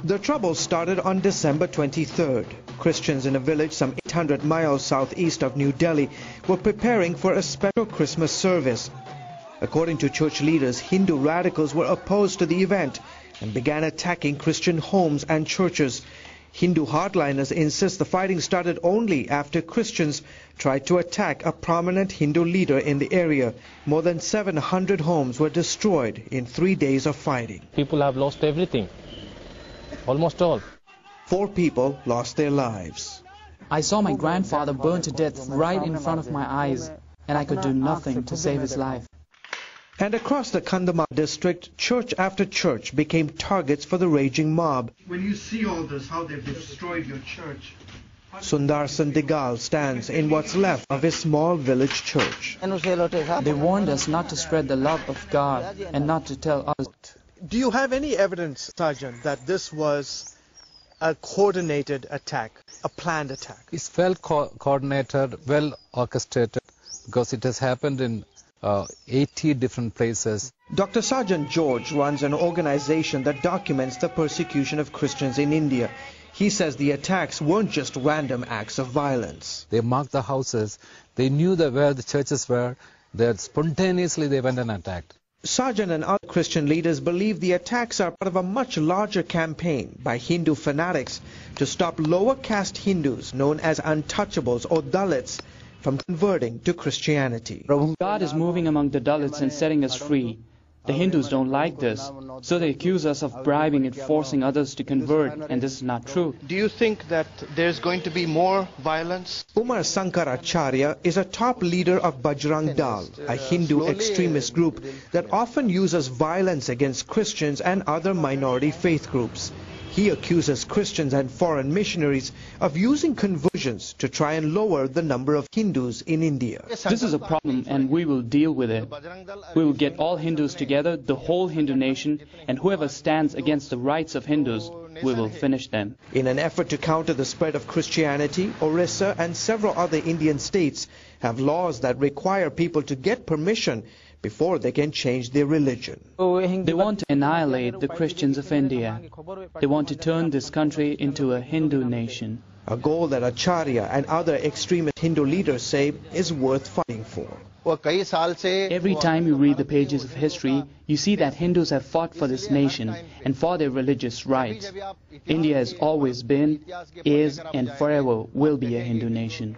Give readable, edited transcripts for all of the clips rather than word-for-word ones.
The trouble started on December 23rd. Christians in a village some 800 miles southeast of New Delhi were preparing for a special Christmas service. According to church leaders, Hindu radicals were opposed to the event and began attacking Christian homes and churches. Hindu hardliners insist the fighting started only after Christians tried to attack a prominent Hindu leader in the area. More than 700 homes were destroyed in 3 days of fighting. People have lost everything, almost all. 4 people lost their lives. I saw my grandfather burned to death right in front of my eyes, and I could do nothing to save his life. And across the Kandhamal district, church after church became targets for the raging mob. When you see all this, how they've destroyed your church. Sundar Sandigal stands in what's left of his small village church. They warned us not to spread the love of God and not to tell others. Do you have any evidence, Sergeant, that this was a coordinated attack, a planned attack? It's well coordinated, well orchestrated, because it has happened in 80 different places. Dr. Sergeant George runs an organization that documents the persecution of Christians in India. He says the attacks weren't just random acts of violence. They marked the houses, they knew where the churches were, that spontaneously they went and attacked. Sergeant and other Christian leaders believe the attacks are part of a much larger campaign by Hindu fanatics to stop lower caste Hindus known as untouchables or Dalits from converting to Christianity. God is moving among the Dalits and setting us free. The Hindus don't like this, so they accuse us of bribing and forcing others to convert, and this is not true. Do you think that there's going to be more violence? Umar Sankaracharya is a top leader of Bajrang Dal, a Hindu extremist group that often uses violence against Christians and other minority faith groups. He accuses Christians and foreign missionaries of using conversions to try and lower the number of Hindus in India. This is a problem and we will deal with it. We will get all Hindus together, the whole Hindu nation, and whoever stands against the rights of Hindus, we will finish them. In an effort to counter the spread of Christianity, Orissa and several other Indian states have laws that require people to get permission before they can change their religion. They want to annihilate the Christians of India. They want to turn this country into a Hindu nation. A goal that Acharya and other extremist Hindu leaders say is worth fighting for. Every time you read the pages of history, you see that Hindus have fought for this nation and for their religious rights. India has always been, is, and forever will be a Hindu nation.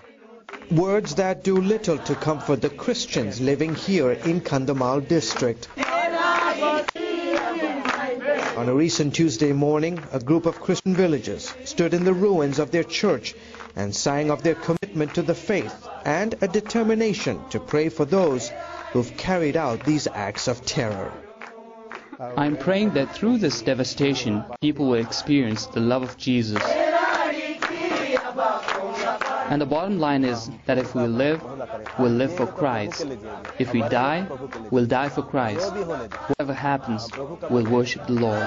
Words that do little to comfort the Christians living here in Kandhamal district. On a recent Tuesday morning, a group of Christian villagers stood in the ruins of their church and sang of their commitment to the faith and a determination to pray for those who've carried out these acts of terror. I'm praying that through this devastation, people will experience the love of Jesus. And the bottom line is that if we live, we'll live for Christ. If we die, we'll die for Christ. Whatever happens, we'll worship the Lord.